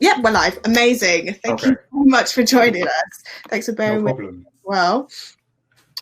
Yep, we're live. Amazing. Thank you so much for joining us. Thanks for bearing with me as well.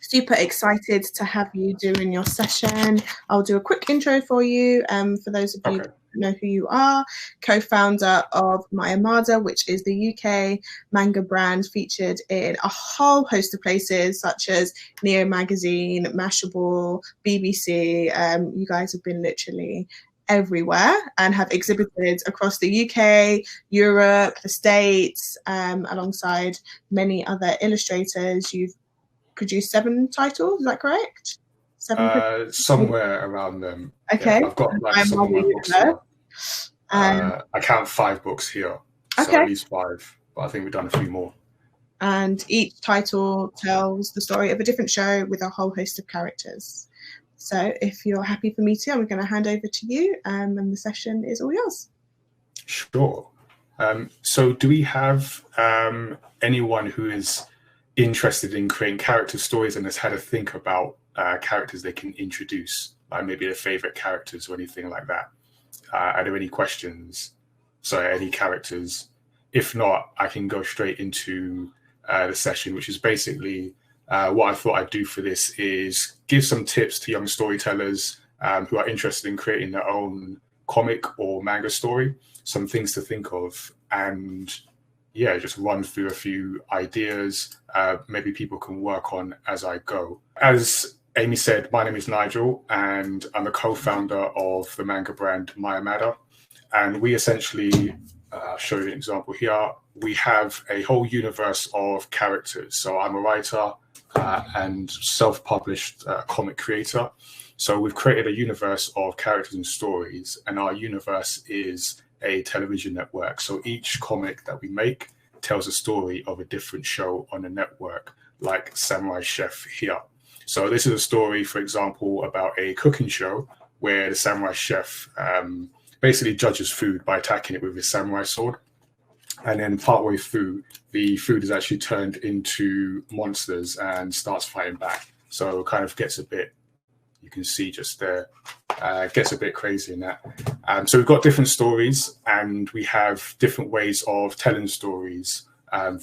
Super excited to have you doing your session. I'll do a quick intro for you. For those of you who don't know who you are, co-founder of Mayamada, which is the UK manga brand featured in a whole host of places such as Neo Magazine, Mashable, BBC. You guys have been literally everywhere and have exhibited across the UK, Europe, the States, alongside many other illustrators. You've produced 7 titles, is that correct? 7 somewhere around them. Okay. Yeah, I've got like some of my books here. I count 5 books here, so at least 5, but I think we've done a few more. And each title tells the story of a different show with a whole host of characters. So if you're happy for me to, I'm going to hand over to you, and the session is all yours. Sure. So do we have anyone who is interested in creating character stories and has had a think about characters they can introduce, like maybe their favorite characters or anything like that? Are there any questions? Sorry, any characters? If not, I can go straight into the session, which is basically what I thought I'd do for this is give some tips to young storytellers who are interested in creating their own comic or manga story, some things to think of, and yeah, just run through a few ideas maybe people can work on as I go. As Amy said, my name is Nigel, and I'm a co-founder of the manga brand Mayamada. And we essentially, I'll show you an example here. We have a whole universe of characters. So I'm a writer and self-published comic creator. So we've created a universe of characters and stories, and our universe is a television network. So each comic that we make tells a story of a different show on a network, like Samurai Chef here. So this is a story, for example, about a cooking show where the samurai chef basically judges food by attacking it with his samurai sword. And then partway through, the food is actually turned into monsters and starts fighting back. So it kind of gets a bit, you can see just there, gets a bit crazy in that. So we've got different stories, and we have different ways of telling stories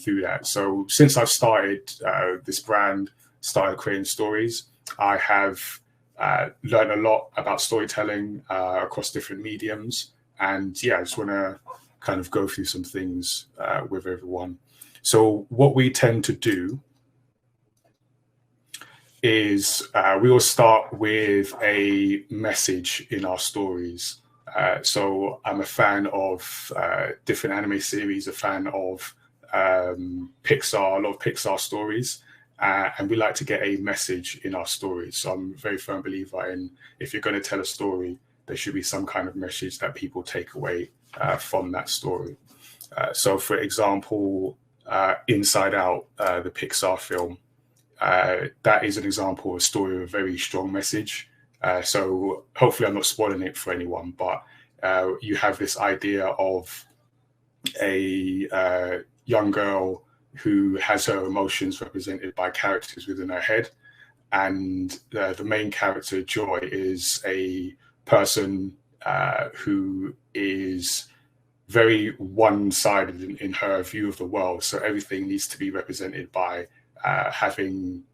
through that. So since I've started this brand, started creating stories, I have learned a lot about storytelling across different mediums. And yeah, I just want to kind of go through some things with everyone. So what we tend to do is we will start with a message in our stories. So I'm a fan of different anime series, a fan of Pixar, a lot of Pixar stories. And we like to get a message in our stories. So I'm a very firm believer in, if you're going to tell a story, there should be some kind of message that people take away from that story. So for example, Inside Out, the Pixar film, that is an example of a story with a very strong message. So hopefully I'm not spoiling it for anyone, but you have this idea of a young girl who has her emotions represented by characters within her head. And the main character, Joy, is a person who is very one-sided in her view of the world. So everything needs to be represented by having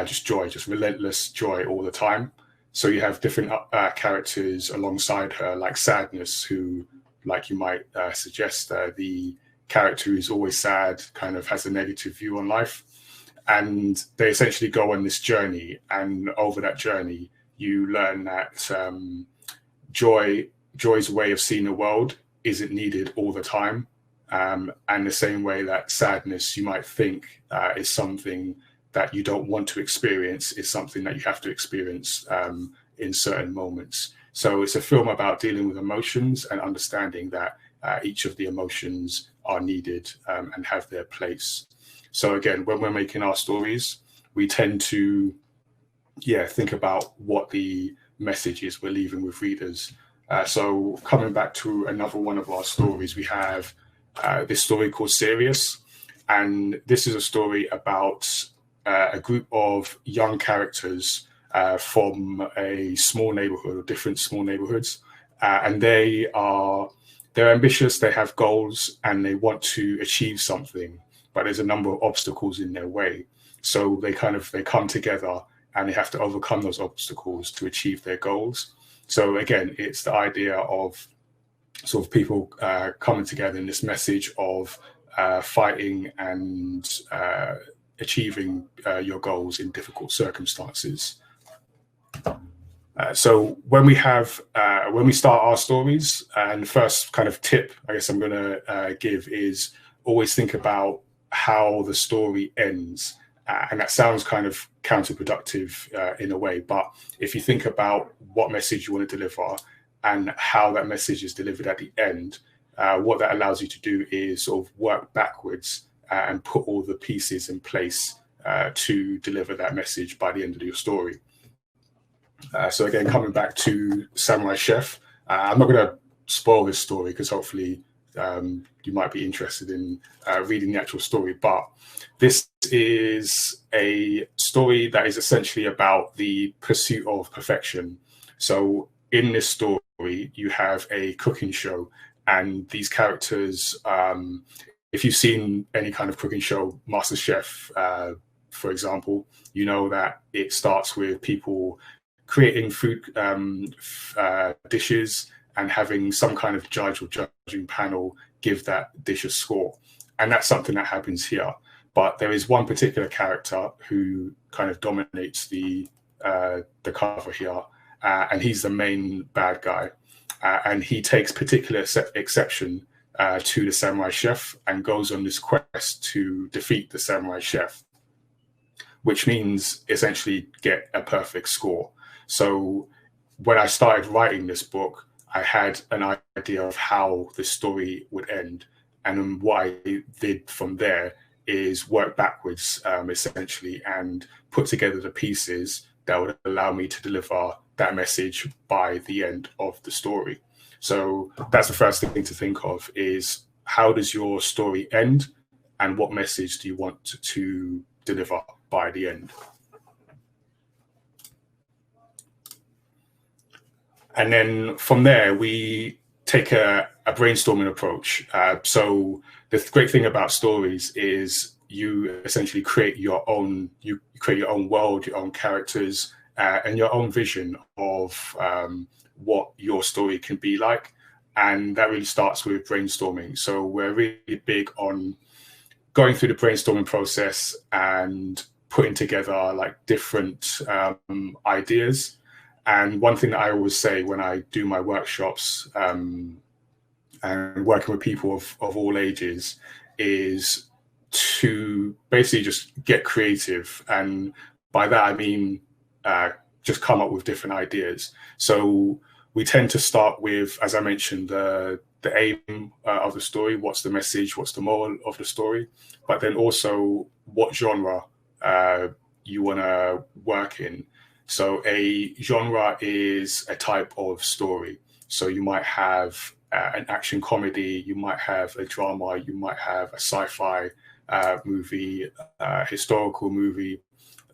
just joy, just relentless joy all the time. So you have different characters alongside her, like Sadness, who, like you might suggest, the character who's always sad, kind of has a negative view on life. And they essentially go on this journey. And over that journey, you learn that Joy's way of seeing the world isn't needed all the time. And the same way that sadness, you might think, is something that you don't want to experience, is something that you have to experience in certain moments. So it's a film about dealing with emotions and understanding that each of the emotions are needed and have their place. So again, when we're making our stories, we tend to, think about what the message is we're leaving with readers. So coming back to another one of our stories, we have this story called Serious. And this is a story about a group of young characters from a small neighborhood, or different small neighborhoods. And they are they're ambitious, they have goals, and they want to achieve something, but there's a number of obstacles in their way. So they come together and they have to overcome those obstacles to achieve their goals. So again, it's the idea of sort of people coming together in this message of fighting and achieving your goals in difficult circumstances. So when we start our stories, and the first kind of tip I guess I'm going to give is always think about how the story ends. And that sounds kind of counterproductive in a way, but if you think about what message you want to deliver and how that message is delivered at the end, what that allows you to do is sort of work backwards and put all the pieces in place to deliver that message by the end of your story. So again, coming back to Samurai Chef, I'm not going to spoil this story because hopefully you might be interested in reading the actual story, but this is a story that is essentially about the pursuit of perfection. So in this story, you have a cooking show, and these characters, if you've seen any kind of cooking show, MasterChef, for example, you know that it starts with people creating food dishes and having some kind of judge or judging panel give that dish a score. And that's something that happens here. But there is one particular character who kind of dominates the cover here, and he's the main bad guy. And he takes particular exception to the Samurai Chef and goes on this quest to defeat the Samurai Chef, which means essentially get a perfect score. So when I started writing this book, I had an idea of how the story would end. And what I did from there is work backwards, essentially, and put together the pieces that would allow me to deliver that message by the end of the story. So that's the first thing to think of, is how does your story end and what message do you want to deliver by the end? And then from there, we take a brainstorming approach. So the great thing about stories is you essentially create your own world, your own characters, and your own vision of what your story can be like. And that really starts with brainstorming. So we're really big on going through the brainstorming process and putting together like different ideas. And one thing that I always say when I do my workshops and working with people of all ages is to basically just get creative. And by that, I mean, just come up with different ideas. So we tend to start with, as I mentioned, the aim of the story, what's the message, what's the moral of the story, but then also what genre you want to work in. So a genre is a type of story. So you might have an action comedy, you might have a drama, you might have a sci-fi movie, historical movie.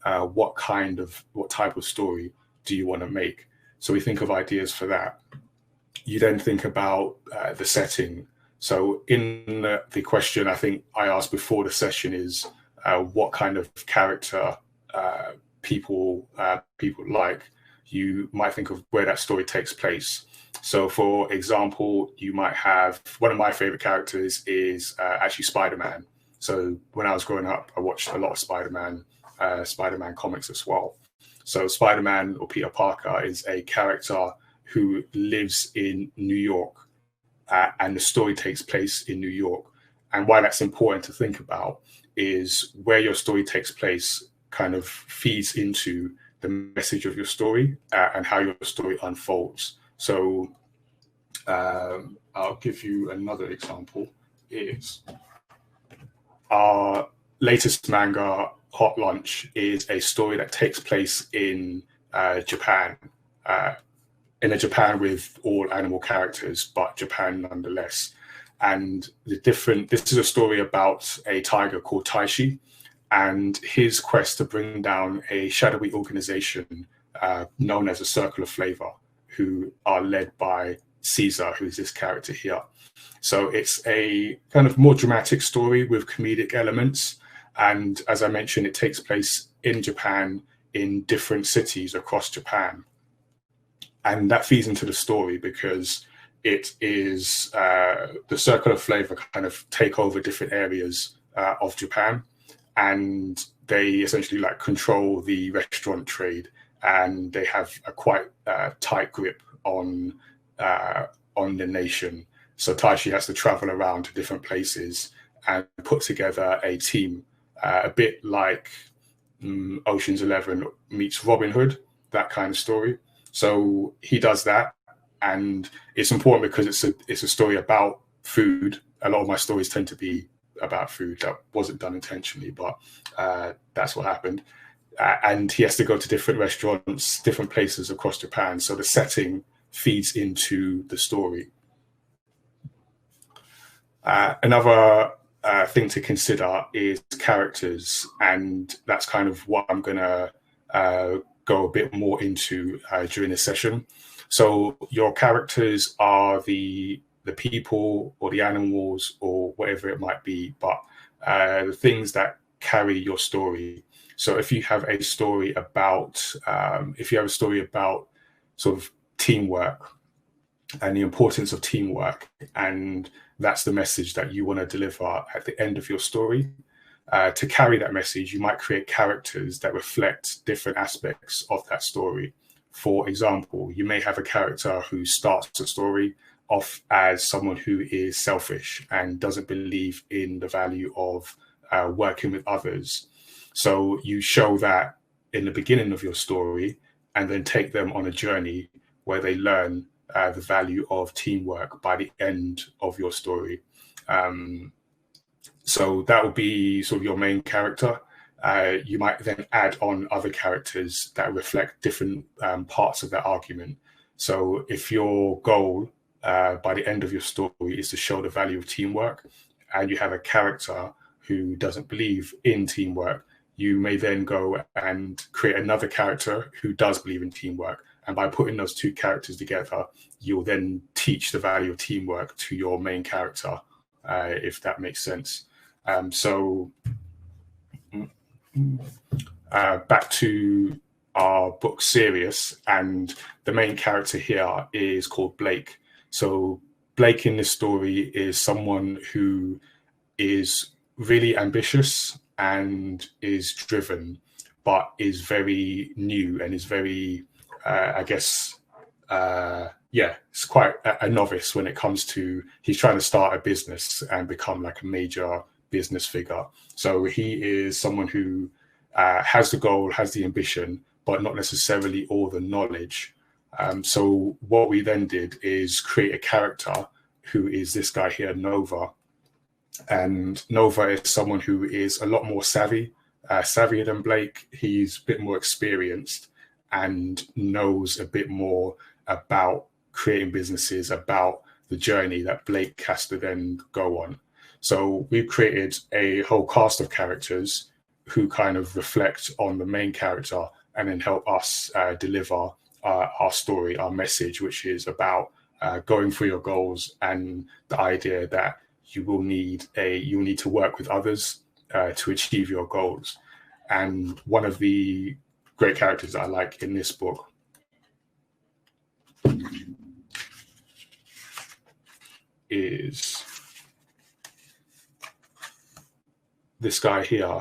What type of story do you want to make? So we think of ideas for that. You then think about the setting. So in the question I think I asked before the session is what kind of character people like. You might think of where that story takes place. So for example, you might have, one of my favorite characters is actually Spider-Man. So when I was growing up, I watched a lot of Spider-Man comics as well. So Spider-Man, or Peter Parker, is a character who lives in New York, and the story takes place in New York. And why that's important to think about is where your story takes place kind of feeds into the message of your story and how your story unfolds. So I'll give you another example. Is our latest manga, Hot Lunch, is a story that takes place in Japan, in a Japan with all animal characters, but Japan nonetheless. And this is a story about a tiger called Taishi and his quest to bring down a shadowy organization known as a Circle of Flavor, who are led by Caesar, who's this character here. So it's a kind of more dramatic story with comedic elements. And as I mentioned, it takes place in Japan, in different cities across Japan. And that feeds into the story because it is the circle of flavor kind of take over different areas of Japan. And they essentially like control the restaurant trade, and they have a quite tight grip on the nation. So Taishi has to travel around to different places and put together a team, a bit like Ocean's 11 meets Robin Hood, that kind of story. So he does that, and it's important because it's a story about food. A lot of my stories tend to be about food. That wasn't done intentionally, but that's what happened. And he has to go to different restaurants, different places across Japan. So the setting feeds into the story. Another thing to consider is characters, and that's kind of what I'm going to go a bit more into during this session. So your characters are the people or the animals or whatever it might be, but the things that carry your story. So if you have a story about sort of teamwork and the importance of teamwork, and that's the message that you want to deliver at the end of your story, to carry that message, you might create characters that reflect different aspects of that story. For example, you may have a character who starts a story off as someone who is selfish and doesn't believe in the value of working with others. So you show that in the beginning of your story, and then take them on a journey where they learn the value of teamwork by the end of your story. So that will be sort of your main character. You might then add on other characters that reflect different parts of that argument. So if your goal by the end of your story is to show the value of teamwork, and you have a character who doesn't believe in teamwork, you may then go and create another character who does believe in teamwork. And by putting those two characters together, you'll then teach the value of teamwork to your main character, if that makes sense. Back to our book Sirius, and the main character here is called Blake. So Blake in this story is someone who is really ambitious and is driven, but is very new and is very, it's quite a novice when it comes to, he's trying to start a business and become like a major business figure. So he is someone who has the goal, has the ambition, but not necessarily all the knowledge. So what we then did is create a character who is this guy here, Nova. And Nova is someone who is a lot more savvier than Blake. He's a bit more experienced and knows a bit more about creating businesses, about the journey that Blake has to then go on. So we've created a whole cast of characters who kind of reflect on the main character and then help us deliver our story, our message, which is about going for your goals and the idea that you'll need to work with others to achieve your goals. And one of the great characters I like in this book is this guy here,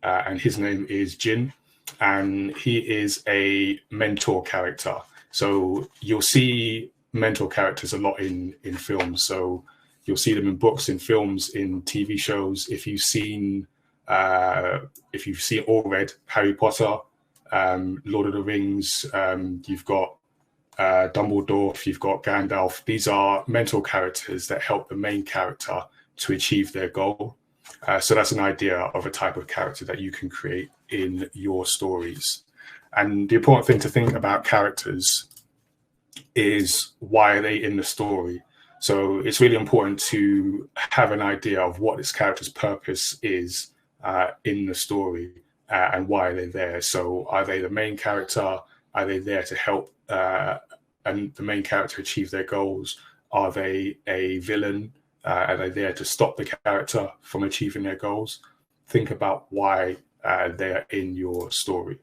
and his name is Jin, and he is a mentor character. So you'll see mentor characters a lot in films. So you'll see them in books, in films, in TV shows. If you've seen or read Harry Potter, Lord of the Rings, you've got Dumbledore, you've got Gandalf. These are mentor characters that help the main character to achieve their goal. So that's an idea of a type of character that you can create in your stories. And the important thing to think about characters is, why are they in the story? So it's really important to have an idea of what this character's purpose is in the story, and why are they there. So are they the main character? Are they there to help and the main character achieve their goals? Are they a villain? Are they there to stop the character from achieving their goals? Think about why they are in your story.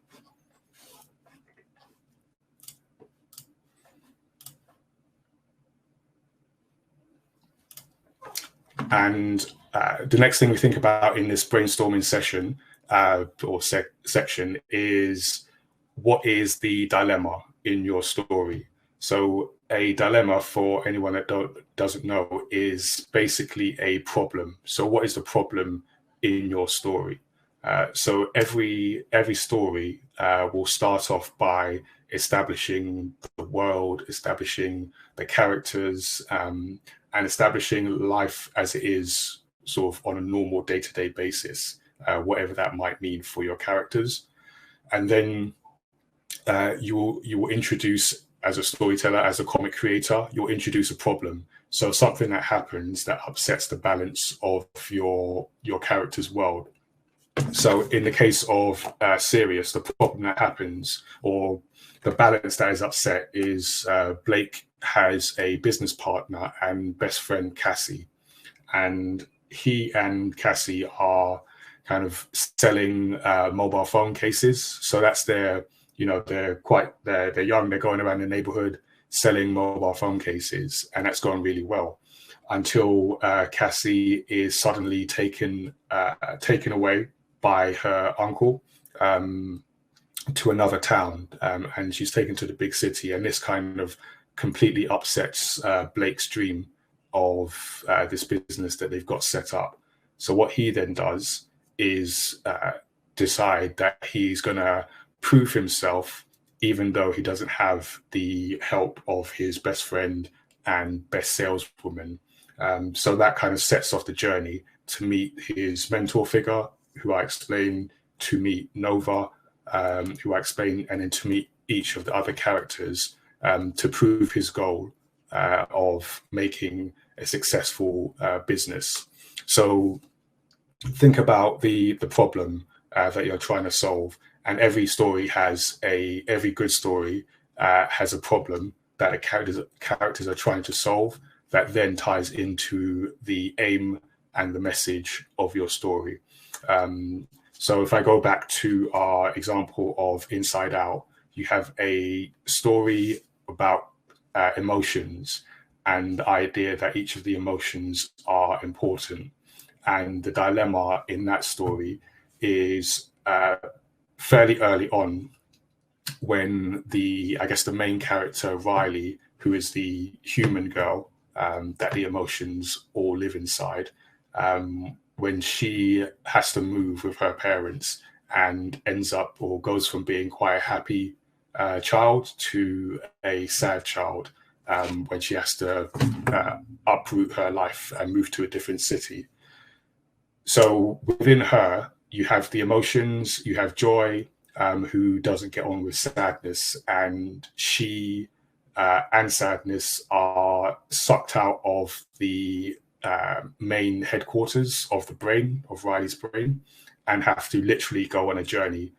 And the next thing we think about in this brainstorming session section is, what is the dilemma in your story? So a dilemma, for anyone that doesn't know, is basically a problem. So what is the problem in your story? So every story will start off by establishing the world, establishing the characters, and establishing life as it is, sort of on a normal day-to-day basis, whatever that might mean for your characters. And then you will introduce, as a storyteller, as a comic creator, you'll introduce a problem. So something that happens that upsets the balance of your character's world. So in the case of Sirius, the problem that happens, or the balance that is upset, is Blake has a business partner and best friend, Cassie, and he and Cassie are kind of selling mobile phone cases. So that's their, they're young, they're going around the neighborhood selling mobile phone cases, and that's gone really well until Cassie is suddenly taken away by her uncle to another town, and she's taken to the big city, and this kind of completely upsets Blake's dream of this business that they've got set up. So what he then does is decide that he's going to prove himself, even though he doesn't have the help of his best friend and best saleswoman. So that kind of sets off the journey to meet his mentor figure, who I explain, to meet Nova, who I explain, and then to meet each of the other characters to prove his goal of making a successful business. So think about the problem that you're trying to solve, and every good story has a problem that the characters are trying to solve, that then ties into the aim and the message of your story. So if I go back to our example of Inside Out, you have a story about emotions and the idea that each of the emotions are important. And the dilemma in that story is fairly early on, when the main character, Riley, who is the human girl that the emotions all live inside, when she has to move with her parents and ends up, or goes from being quite a happy child to a sad child, when she has to uproot her life and move to a different city. So within her, you have the emotions, you have Joy, who doesn't get on with sadness, and she and sadness are sucked out of the main headquarters of the brain, of Riley's brain, and have to literally go on a journey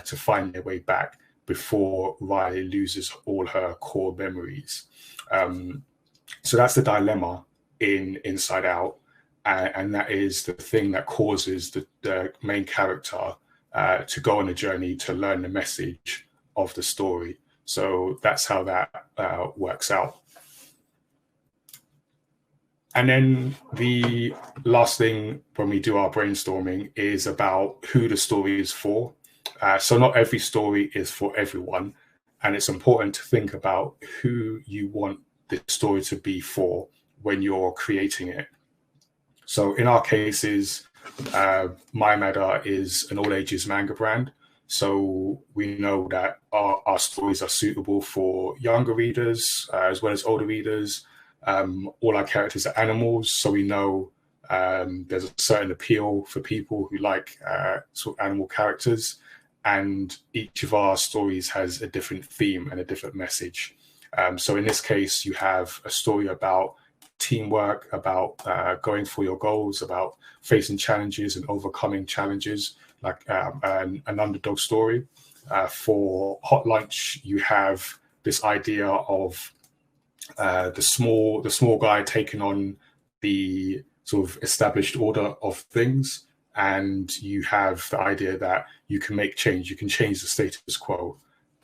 to find their way back before Riley loses all her core memories. So that's the dilemma in Inside Out, and that is the thing that causes the main character to go on a journey to learn the message of the story. So that's how that works out. And then the last thing when we do our brainstorming is about who the story is for. So not every story is for everyone, and it's important to think about who you want the story to be for when you're creating it. So in our cases, Mayamada is an all ages manga brand. So we know that our stories are suitable for younger readers as well as older readers. All our characters are animals, so we know there's a certain appeal for people who like sort of animal characters, and each of our stories has a different theme and a different message. So in this case, you have a story about teamwork, about going for your goals, about facing challenges and overcoming challenges, like an underdog story. For Hot Lunch, you have this idea of the small guy taking on the sort of established order of things, and you have the idea that you can make change, you can change the status quo.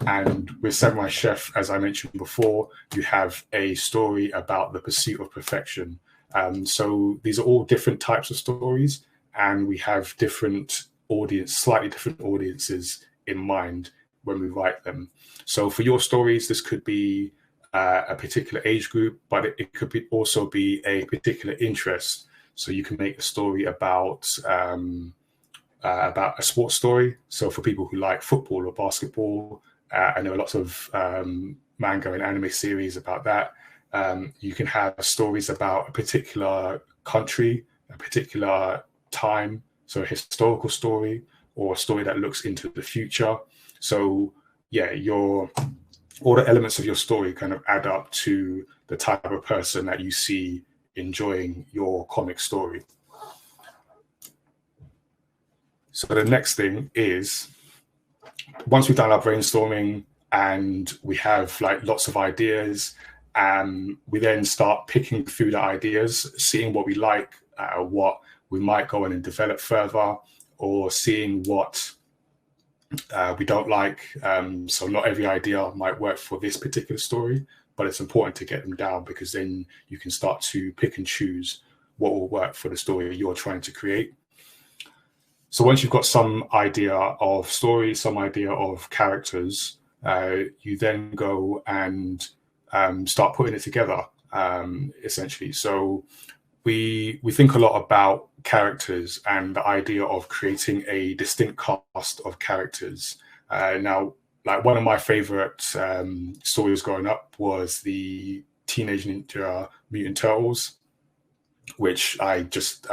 And with Samurai Chef, as I mentioned before, you have a story about the pursuit of perfection. So these are all different types of stories, and we have slightly different audiences in mind when we write them. So for your stories, this could be a particular age group, but it could also be a particular interest. So you can make a story about a sports story. So for people who like football or basketball, and there are lots of manga and anime series about that. You can have stories about a particular country, a particular time, so a historical story, or a story that looks into the future. So yeah, all the elements of your story kind of add up to the type of person that you see enjoying your comic story. So the next thing is, once we've done our brainstorming and we have like lots of ideas, we then start picking through the ideas, seeing what we like, what we might go in and develop further, or seeing what we don't like. So not every idea might work for this particular story, but it's important to get them down, because then you can start to pick and choose what will work for the story you're trying to create. So once you've got some idea of story, some idea of characters, you then go and start putting it together, essentially. So we think a lot about characters and the idea of creating a distinct cast of characters. Now, like one of my favorite stories growing up was the Teenage Ninja Mutant Turtles, which I just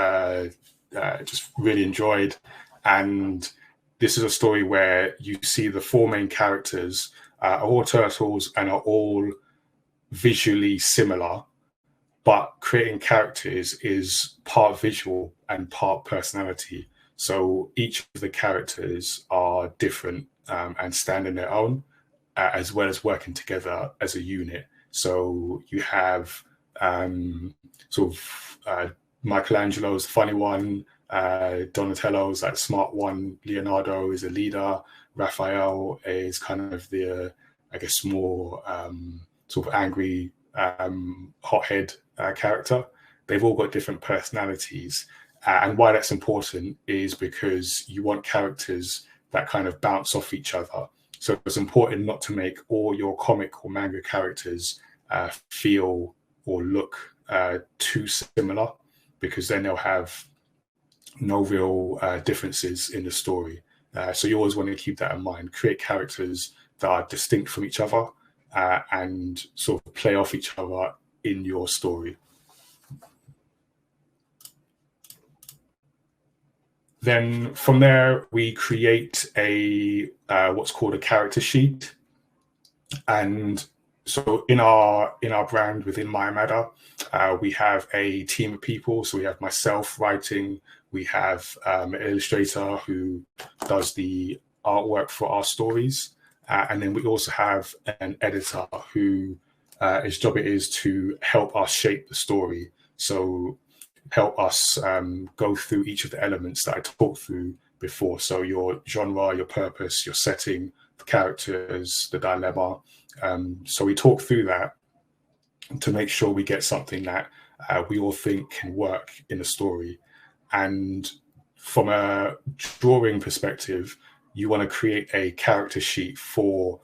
really enjoyed. And this is a story where you see the four main characters are all turtles and are all visually similar, but creating characters is part visual and part personality. So each of the characters are different and stand on their own, as well as working together as a unit. So you have Michelangelo's the funny one, Donatello's like smart one, Leonardo is a leader, Raphael is kind of the, I guess, more sort of angry, hothead character. They've all got different personalities. And why that's important is because you want characters that kind of bounce off each other. So it's important not to make all your comic or manga characters feel or look too similar, because then they'll have no real differences in the story. So you always want to keep that in mind. Create characters that are distinct from each other and sort of play off each other in your story. Then from there, we create a what's called a character sheet. And so in our brand within Mayamada, we have a team of people. So we have myself writing, we have an illustrator who does the artwork for our stories. And then we also have an editor who his job it is to help us shape the story. So help us go through each of the elements that I talked through before. So your genre, your purpose, your setting, the characters, the dilemma. So we talk through that to make sure we get something that we all think can work in a story. And from a drawing perspective, you want to create a character sheet for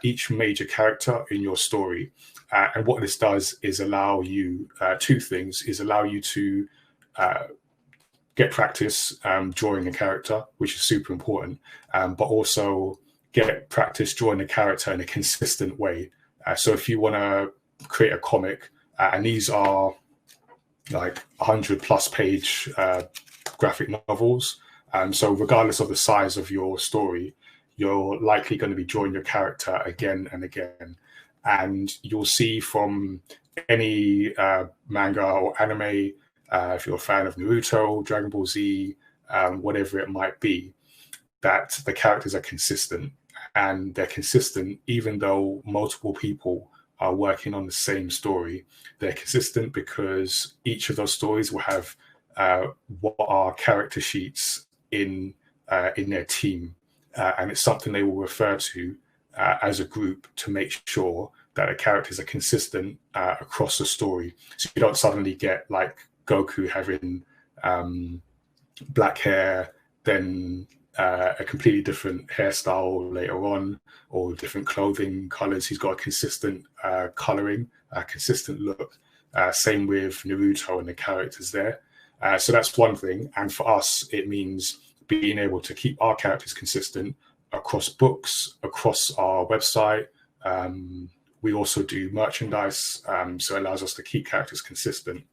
each major character in your story. And what this does is allow you two things, is allow you to get practice drawing a character, which is super important, but also get practice drawing a character in a consistent way. So if you want to create a comic, and these are like 100+ page graphic novels, so regardless of the size of your story, you're likely going to be drawing your character again and again. And you'll see from any manga or anime, if you're a fan of Naruto, Dragon Ball Z, whatever it might be, that the characters are consistent. and they're consistent, even though multiple people are working on the same story. They're consistent because each of those stories will have what are character sheets in their team, and it's something they will refer to as a group to make sure that the characters are consistent across the story. So you don't suddenly get like Goku having black hair, then a completely different hairstyle later on, or different clothing colors. He's got a consistent coloring, a consistent look. Same with Naruto and the characters there. So that's one thing. And for us, it means being able to keep our characters consistent across books, across our website. We also do merchandise, so it allows us to keep characters consistent.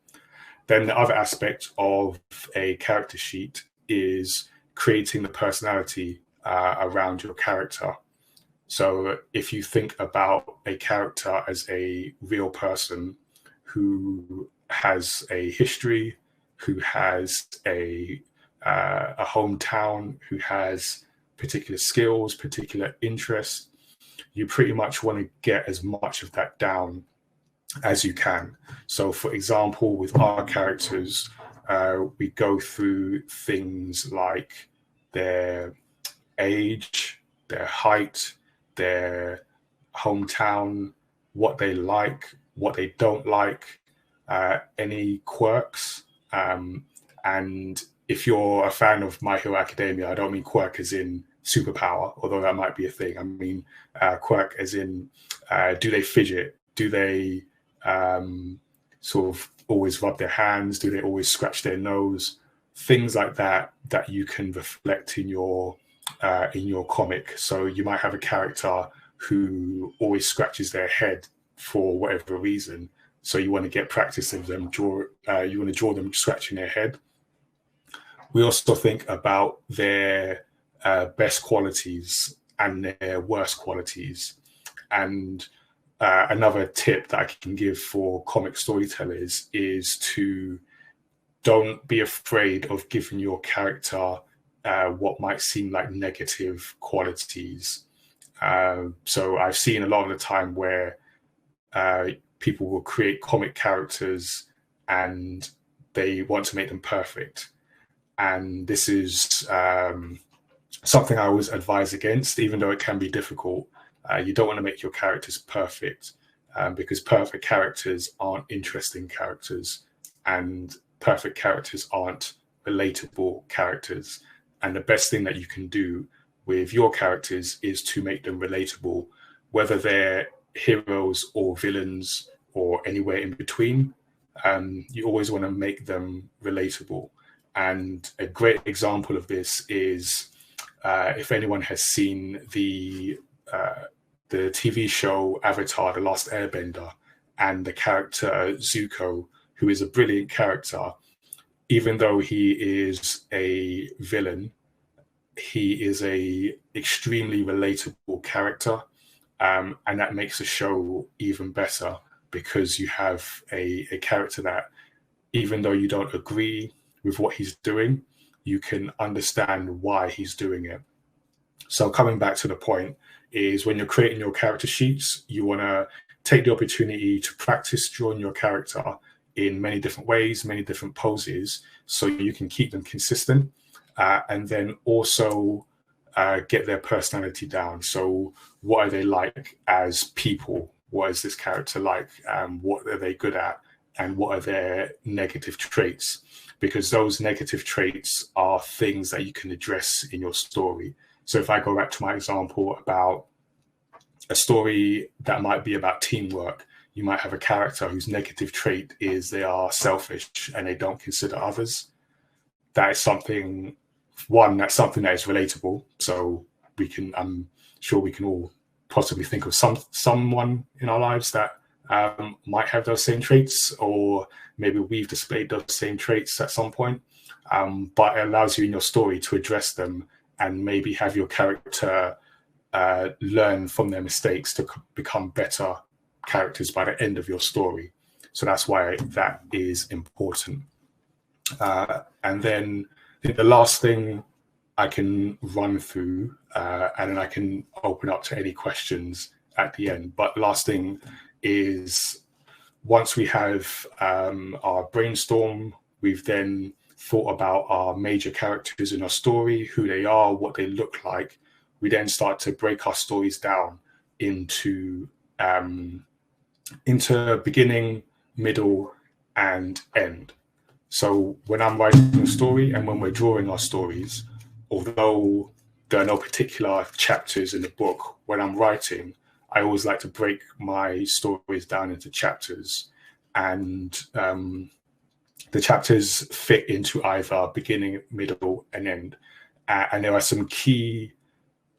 Then the other aspect of a character sheet is creating the personality around your character. So if you think about a character as a real person who has a history, who has a hometown, who has particular skills, particular interests, you pretty much want to get as much of that down as you can. So for example, with our characters, we go through things like their age, their height, their hometown, what they like, what they don't like, any quirks. And if you're a fan of My Hero Academia, I don't mean quirk as in superpower, although that might be a thing. I mean quirk as in, do they fidget? Do they sort of always rub their hands? Do they always scratch their nose? Things like that you can reflect in your comic. So you might have a character who always scratches their head for whatever reason. So you want to get practice of them. You want to draw them scratching their head. We also think about their best qualities and their worst qualities. And another tip that I can give for comic storytellers is to don't be afraid of giving your character what might seem like negative qualities. So I've seen a lot of the time where people will create comic characters and they want to make them perfect. And this is something I always advise against, even though it can be difficult. You don't want to make your characters perfect because perfect characters aren't interesting characters, and perfect characters aren't relatable characters. And the best thing that you can do with your characters is to make them relatable, whether they're heroes or villains or anywhere in between. You always want to make them relatable. And a great example of this is if anyone has seen the TV show Avatar: The Last Airbender, and the character Zuko, who is a brilliant character. Even though he is a villain, he is a extremely relatable character, and that makes the show even better because you have a character that, even though you don't agree with what he's doing, you can understand why he's doing it. So coming back to the point is, when you're creating your character sheets, you want to take the opportunity to practice drawing your character in many different ways, many different poses, so you can keep them consistent, and then also get their personality down. So what are they like as people? What is this character like? What are they good at? And what are their negative traits? Because those negative traits are things that you can address in your story. So if I go back to my example about a story that might be about teamwork, you might have a character whose negative trait is they are selfish and they don't consider others. That is something, that's something that is relatable. So I'm sure we can all possibly think of someone in our lives that might have those same traits, or maybe we've displayed those same traits at some point. But it allows you in your story to address them and maybe have your character learn from their mistakes to become better characters by the end of your story. So that's why that is important. And then I think the last thing I can run through, and then I can open up to any questions at the end. But the last thing is, once we have our brainstorm, we've then thought about our major characters in our story, who they are, what they look like. We then start to break our stories down into beginning, middle, and end. So when I'm writing a story and when we're drawing our stories, although there are no particular chapters in the book, when I'm writing, I always like to break my stories down into chapters, and the chapters fit into either beginning, middle, and end. And there are some key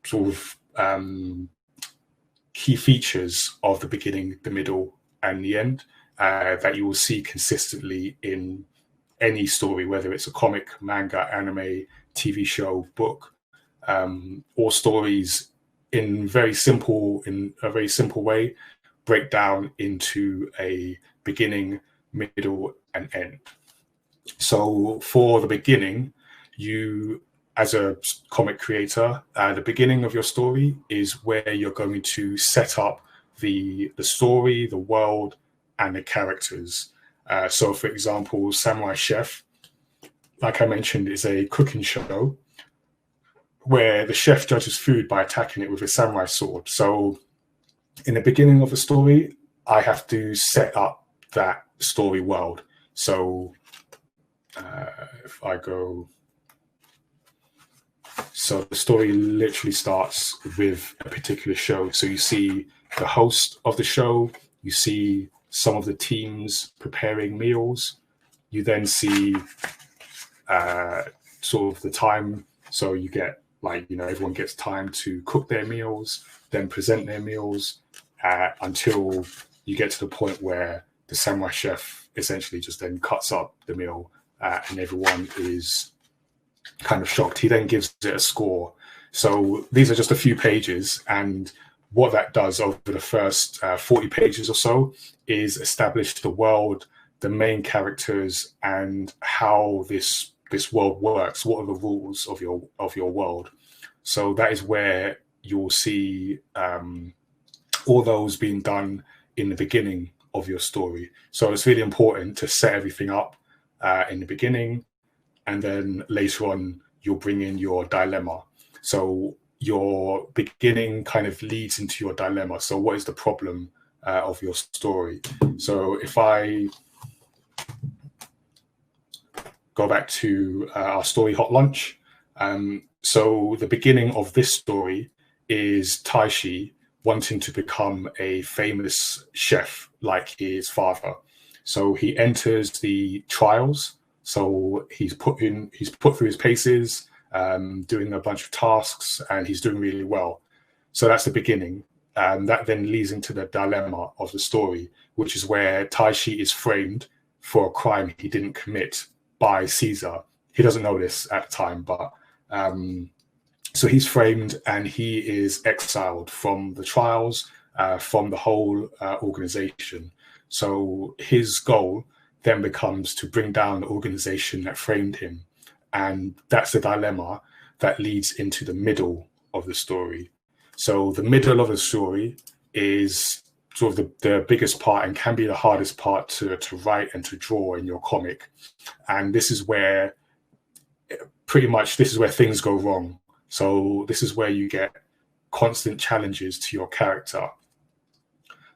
sort of key features of the beginning, the middle, and the end that you will see consistently in any story, whether it's a comic, manga, anime, TV show, book, or stories in a very simple way, break down into a beginning, middle, and end. So for the beginning, you, as a comic creator, the beginning of your story is where you're going to set up the story, the world, and the characters. So for example, Samurai Chef, like I mentioned, is a cooking show where the chef judges food by attacking it with a samurai sword. So in the beginning of the story, I have to set up that story world. So if I go, so the story literally starts with a particular show. So you see the host of the show, you see some of the teams preparing meals. You then see sort of the time. So you get, like, you know, everyone gets time to cook their meals, then present their meals, until you get to the point where the samurai chef essentially just then cuts up the meal, and everyone is kind of shocked. He then gives it a score. So these are just a few pages, and what that does over the first 40 pages or so is establish the world, the main characters, and how this world works. What are the rules of your world? So that is where you'll see all those being done in the beginning of your story. So it's really important to set everything up in the beginning, and then later on you'll bring in your dilemma. So your beginning kind of leads into your dilemma. So what is the problem of your story? So if I go back to our story, Hot Lunch. So the beginning of this story is Taishi wanting to become a famous chef like his father. So he enters the trials. So he's put through his paces, doing a bunch of tasks, and he's doing really well. So that's the beginning. That then leads into the dilemma of the story, which is where Taishi is framed for a crime he didn't commit by Caesar. He doesn't know this at the time, but so he's framed and he is exiled from the trials, from the whole organization. So his goal then becomes to bring down the organization that framed him. And that's the dilemma that leads into the middle of the story. So the middle of the story is sort of the biggest part and can be the hardest part to write and to draw in your comic. And this is where things go wrong. So this is where you get constant challenges to your character.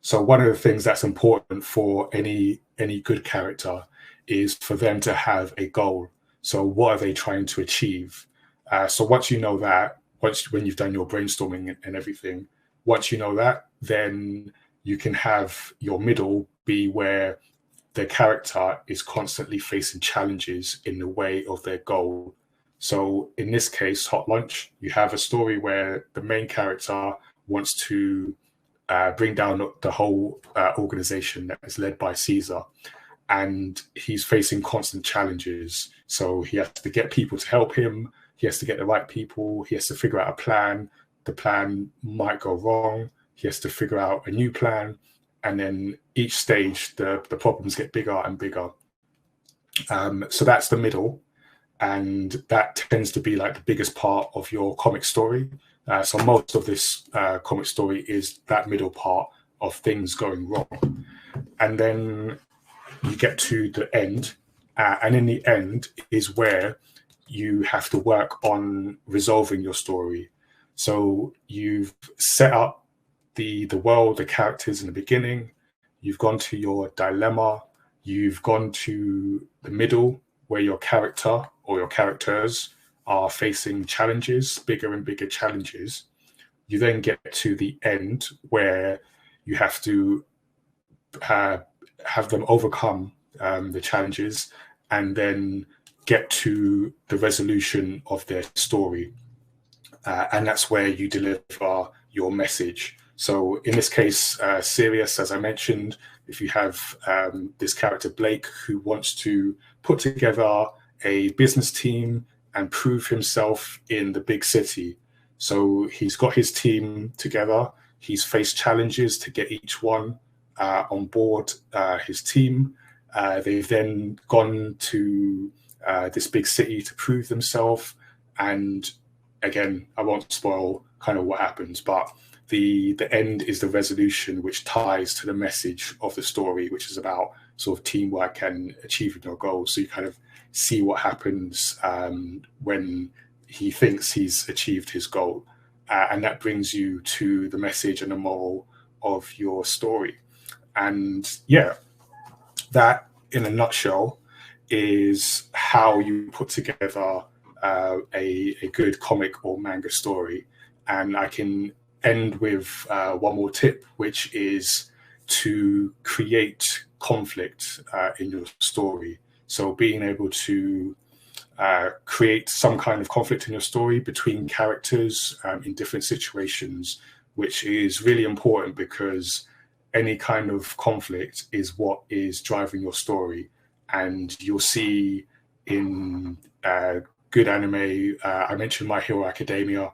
So one of the things that's important for any good character is for them to have a goal. So what are they trying to achieve? So once you know that, when you've done your brainstorming and everything, once you know that, then you can have your middle be where the character is constantly facing challenges in the way of their goal. So in this case, Hot Lunch, you have a story where the main character wants to bring down the whole organization that is led by Caesar. And he's facing constant challenges. So he has to get people to help him. He has to get the right people. He has to figure out a plan. The plan might go wrong. He has to figure out a new plan. And then each stage, the problems get bigger and bigger. So that's the middle. and that tends to be like the biggest part of your comic story. So most of this comic story is that middle part of things going wrong. And then you get to the end, and in the end is where you have to work on resolving your story. So you've set up the world, the characters in the beginning, you've gone to your dilemma, you've gone to the middle where your character or your characters are facing challenges, bigger and bigger challenges. You then get to the end where you have to have them overcome the challenges and then get to the resolution of their story. And that's where you deliver your message. So in this case, Sirius, as I mentioned, if you have this character, Blake, who wants to put together a business team and prove himself in the big city. So he's got his team together. He's faced challenges to get each one on board his team. They've then gone to this big city to prove themselves. And again, I won't spoil kind of what happens, but the end is the resolution, which ties to the message of the story, which is about sort of teamwork and achieving your goals. So you kind of see what happens when he thinks he's achieved his goal. And that brings you to the message and the moral of your story. And yeah, that in a nutshell is how you put together a good comic or manga story. And I can end with one more tip, which is to create conflict in your story. So being able to create some kind of conflict in your story between characters in different situations, which is really important because any kind of conflict is what is driving your story. And you'll see in good anime, I mentioned My Hero Academia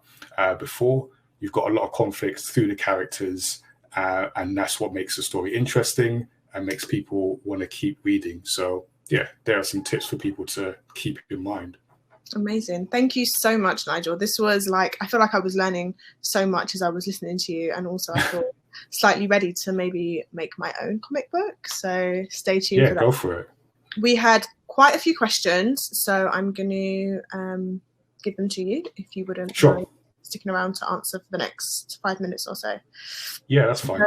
before, you've got a lot of conflict through the characters, and that's what makes the story interesting and makes people want to keep reading. So yeah, there are some tips for people to keep in mind. Amazing. Thank you so much, Nigel. This was like, I feel like I was learning so much as I was listening to you, and also I feel slightly ready to maybe make my own comic book. So stay tuned for that. Yeah, go for it. We had quite a few questions, so I'm going to give them to you if you wouldn't mind sticking around to answer for the next 5 minutes or so. Yeah, that's fine. So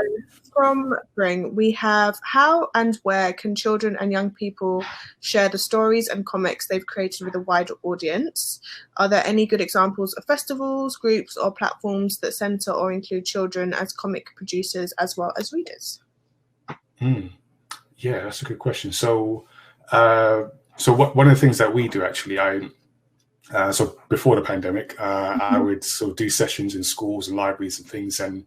from Bring, we have: how and where can children and young people share the stories and comics they've created with a wider audience? Are there any good examples of festivals, groups, or platforms that center or include children as comic producers as well as readers? Yeah, that's a good question. So one of the things that we do actually, so before the pandemic, I would sort of do sessions in schools and libraries and things. And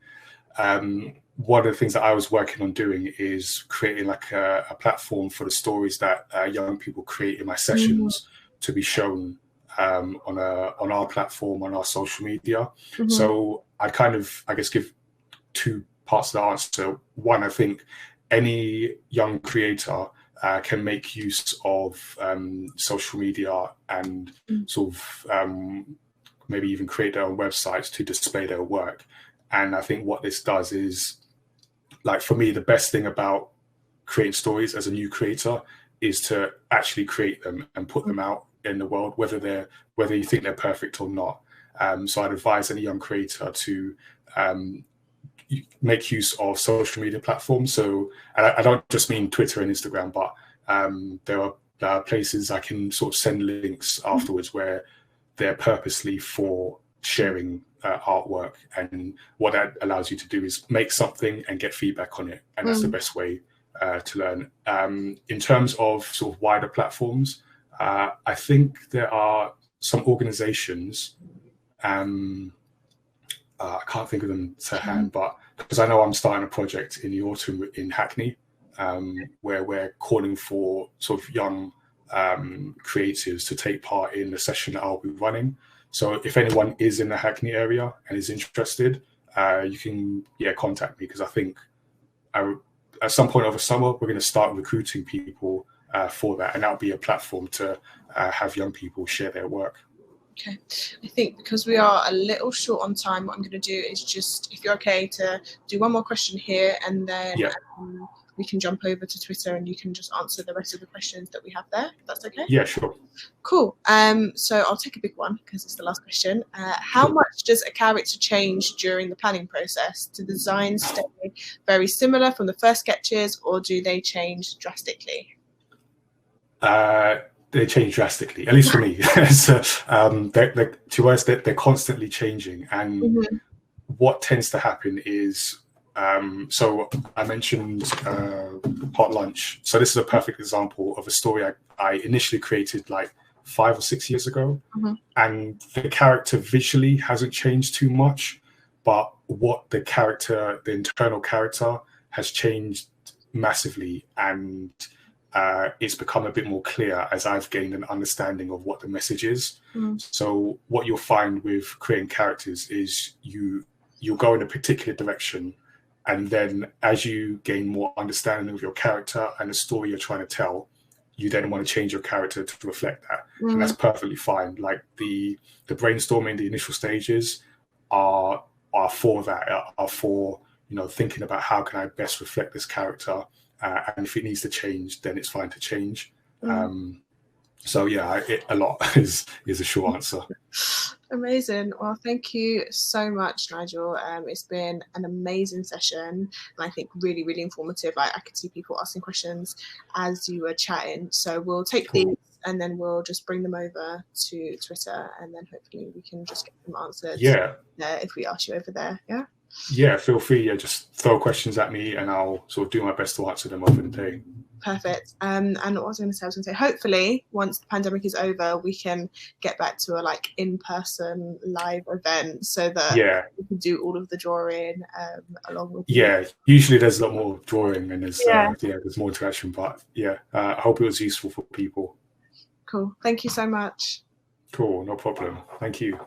one of the things that I was working on doing is creating like a platform for the stories that young people create in my sessions to be shown on our platform, on our social media. So I kind of, I guess, give two parts of the answer. One, I think any young creator can make use of social media and sort of maybe even create their own websites to display their work. And I think what this does is, like, for me, the best thing about creating stories as a new creator is to actually create them and put them out in the world, whether you think they're perfect or not. So I'd advise any young creator to make use of social media platforms. So I don't just mean Twitter and Instagram, but there are places I can sort of send links afterwards where they're purposely for sharing artwork. And what that allows you to do is make something and get feedback on it. And that's the best way to learn. In terms of sort of wider platforms, I think there are some organizations, I can't think of them to hand, but because I know I'm starting a project in the autumn in Hackney, where we're calling for sort of young creatives to take part in the session that I'll be running. So if anyone is in the Hackney area and is interested, you can contact me, because I think at some point over summer we're going to start recruiting people for that, and that would be a platform to have young people share their work. Okay, I think because we are a little short on time, what I'm going to do is just, if you're okay, to do one more question here, and then we can jump over to Twitter and you can just answer the rest of the questions that we have there. If that's okay? Yeah, sure. Cool. So I'll take a big one because it's the last question. How much does a character change during the planning process? Do the designs stay very similar from the first sketches, or do they change drastically? They change drastically, at least for me. So, to us, they're constantly changing. And what tends to happen is, so I mentioned Hot Lunch. So this is a perfect example of a story I initially created like 5 or 6 years ago. And the character visually hasn't changed too much, but what the internal character has changed massively. And it's become a bit more clear as I've gained an understanding of what the message is. So what you'll find with creating characters is you'll go in a particular direction, and then as you gain more understanding of your character and the story you're trying to tell, you then want to change your character to reflect that. And that's perfectly fine. Like the brainstorming, the initial stages are for that, are for, you know, thinking about how can I best reflect this character. And if it needs to change, then it's fine to change. So yeah, a lot is a short answer. Amazing. Well, thank you so much, Nigel. It's been an amazing session, and I think really, really informative. Like, I could see people asking questions as you were chatting. So we'll take these and then we'll just bring them over to Twitter, and then hopefully we can just get them answered. Yeah. If we ask you over there. Yeah. Yeah, feel free. Yeah, just throw questions at me, and I'll sort of do my best to answer them over the day. Perfect. And what was I going to say? Hopefully, once the pandemic is over, we can get back to a like in-person live event, so that we can do all of the drawing along with. Usually there's a lot more drawing, and there's there's more interaction. But I hope it was useful for people. Cool. Thank you so much. Cool. No problem. Thank you.